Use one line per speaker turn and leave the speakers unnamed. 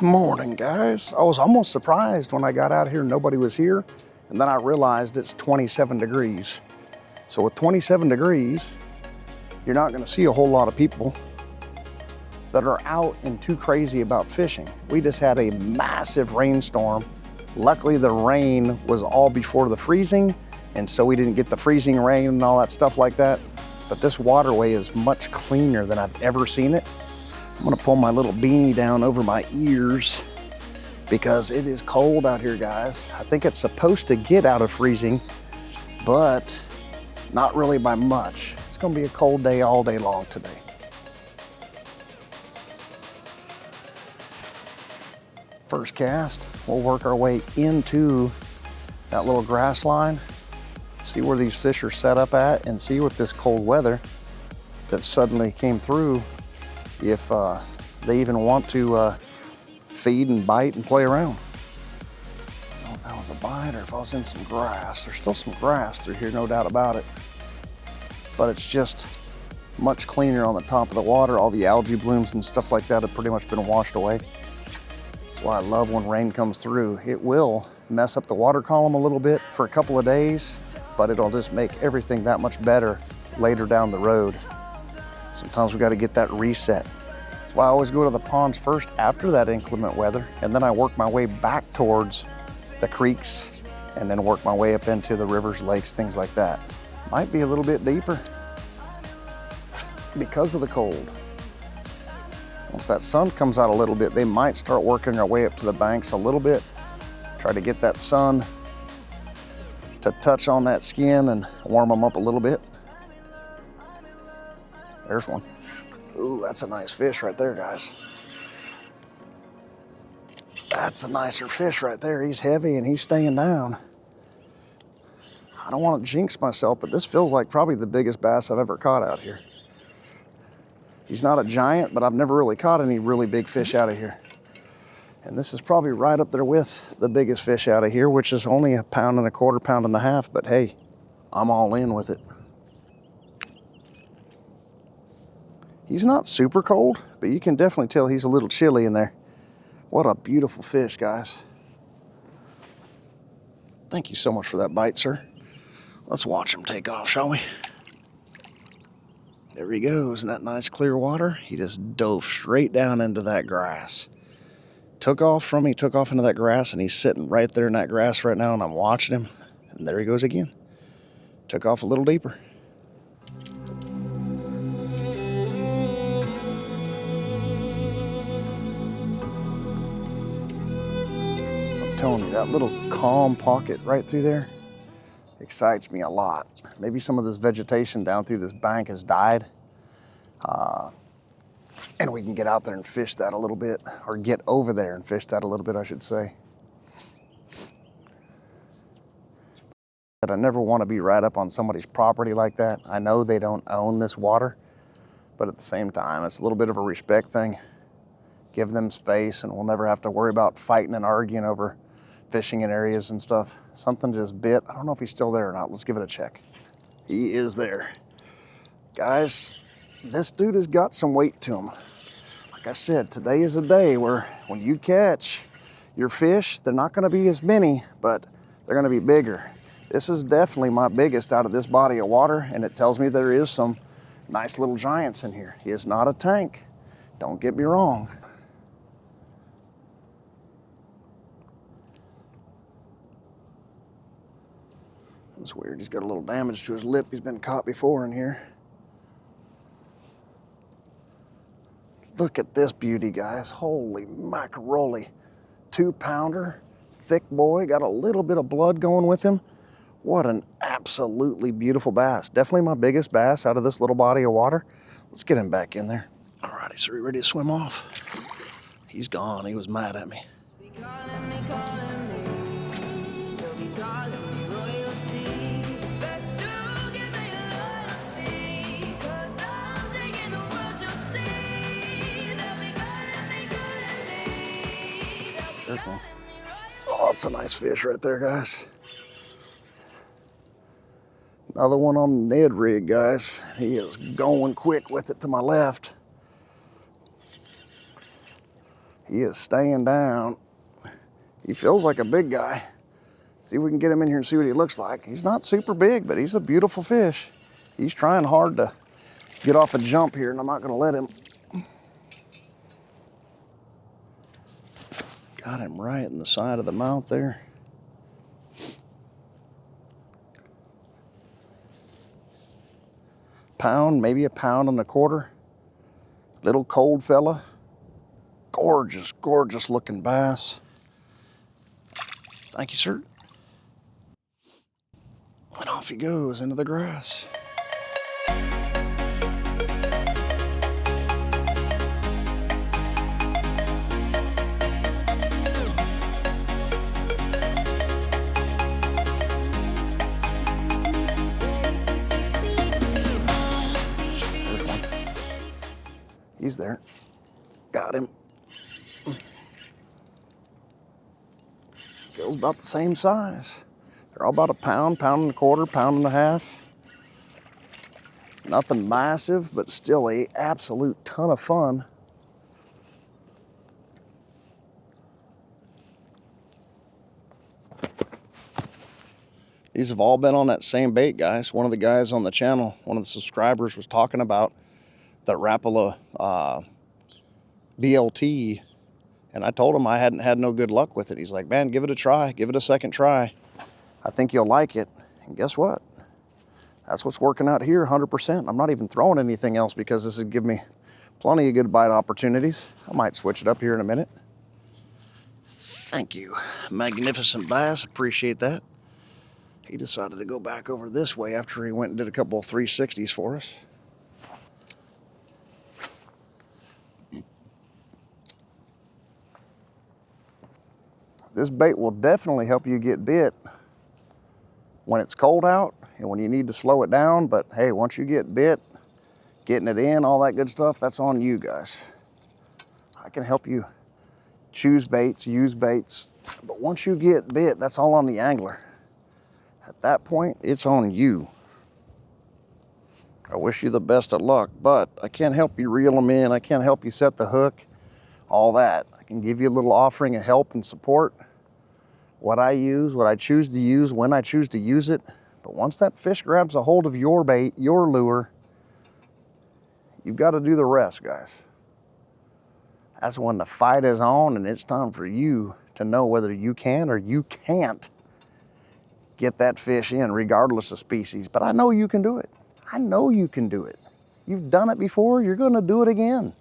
Morning, guys. I was almost surprised when I got out here, nobody was here. And then I realized it's 27 degrees. So with 27 degrees, you're not gonna see a whole lot of people that are out and too crazy about fishing. We just had a massive rainstorm. Luckily, the rain was all before the freezing, and so we didn't get the freezing rain and all that stuff like that. But this waterway is much cleaner than I've ever seen it. I'm gonna pull my little beanie down over my ears because it is cold out here, guys. I think it's supposed to get out of freezing, but not really by much. It's gonna be a cold day all day long today. First cast, we'll work our way into that little grass line, see where these fish are set up at, and see with this cold weather that suddenly came through, if they even want to feed and bite and play around. I don't know if that was a bite or if I was in some grass. There's still some grass through here, no doubt about it. But it's just much cleaner on the top of the water. All the algae blooms and stuff like that have pretty much been washed away. That's why I love when rain comes through. It will mess up the water column a little bit for a couple of days, but it'll just make everything that much better later down the road. Sometimes we got to get that reset. That's why I always go to the ponds first after that inclement weather, and then I work my way back towards the creeks and then work my way up into the rivers, lakes, things like that. Might be a little bit deeper because of the cold. Once that sun comes out a little bit, they might start working their way up to the banks a little bit. Try to get that sun to touch on that skin and warm them up a little bit. There's one. Ooh, that's a nice fish right there, guys. That's a nicer fish right there. He's heavy and he's staying down. I don't want to jinx myself, but this feels like probably the biggest bass I've ever caught out here. He's not a giant, but I've never really caught any really big fish out of here. And this is probably right up there with the biggest fish out of here, which is only 1.25 pounds, pound and a half, but hey, I'm all in with it. He's not super cold, but you can definitely tell he's a little chilly in there. What a beautiful fish, guys. Thank you so much for that bite, sir. Let's watch him take off, shall we? There he goes in that nice clear water. He just dove straight down into that grass. Took off from me, took off into that grass, and he's sitting right there in that grass right now, and I'm watching him. And there he goes again. Took off a little deeper. Telling you, that little calm pocket right through there excites me a lot. Maybe some of this vegetation down through this bank has died, and we can get out there and fish that a little bit, or get over there and fish that a little bit, I should say. But I never want to be right up on somebody's property like that. I know they don't own this water, but at the same time, it's a little bit of a respect thing. Give them space, and we'll never have to worry about fighting and arguing over fishing in areas and stuff. Something just bit. I don't know if he's still there or not. Let's give it a check. He is there. Guys, this dude has got some weight to him. Like I said, today is a day where when you catch your fish, they're not gonna be as many, but they're gonna be bigger. This is definitely my biggest out of this body of water, and it tells me there is some nice little giants in here. He is not a tank. Don't get me wrong. That's weird. He's got a little damage to his lip. He's been caught before in here. Look at this beauty, guys. Holy macaroni. 2-pounder, thick boy. Got a little bit of blood going with him. What an absolutely beautiful bass. Definitely my biggest bass out of this little body of water. Let's get him back in there. All righty, so we ready to swim off? He's gone. He was mad at me. One. Oh, it's a nice fish right there, guys. Another one on the Ned rig, guys. He is going quick with it to my left. He is staying down. He feels like a big guy. See if we can get him in here and see what he looks like. He's not super big, but he's a beautiful fish. He's trying hard to get off a jump here, and I'm not gonna let him. Got him right in the side of the mouth there. Pound, maybe a pound and a quarter. Little cold fella. Gorgeous, gorgeous looking bass. Thank you, sir. And off he goes into the grass. There's one. He's there. Got him. Feels about the same size. They're all about a pound, pound and a quarter, pound and a half. Nothing massive, but still a absolute ton of fun. These have all been on that same bait, guys. One of the guys on the channel, one of the subscribers, was talking about the Rapala BLT, and I told him I hadn't had no good luck with it. He's like, man, give it a try. Give it a second try. I think you'll like it. And guess what? That's what's working out here 100%. I'm not even throwing anything else because this would give me plenty of good bite opportunities. I might switch it up here in a minute. Thank you. Magnificent bass. Appreciate that. He decided to go back over this way after he went and did a couple of 360s for us. This bait will definitely help you get bit when it's cold out and when you need to slow it down. But hey, once you get bit, getting it in, all that good stuff, that's on you guys. I can help you choose baits, use baits, but once you get bit, that's all on the angler. At that point, it's on you. I wish you the best of luck, but I can't help you reel them in. I can't help you set the hook, all that. I can give you a little offering of help and support. What I use, what I choose to use, when I choose to use it. But once that fish grabs a hold of your bait, your lure, you've got to do the rest, guys. That's when the fight is on, and it's time for you to know whether you can or you can't get that fish in, regardless of species. But I know you can do it. I know you can do it. You've done it before, you're gonna do it again.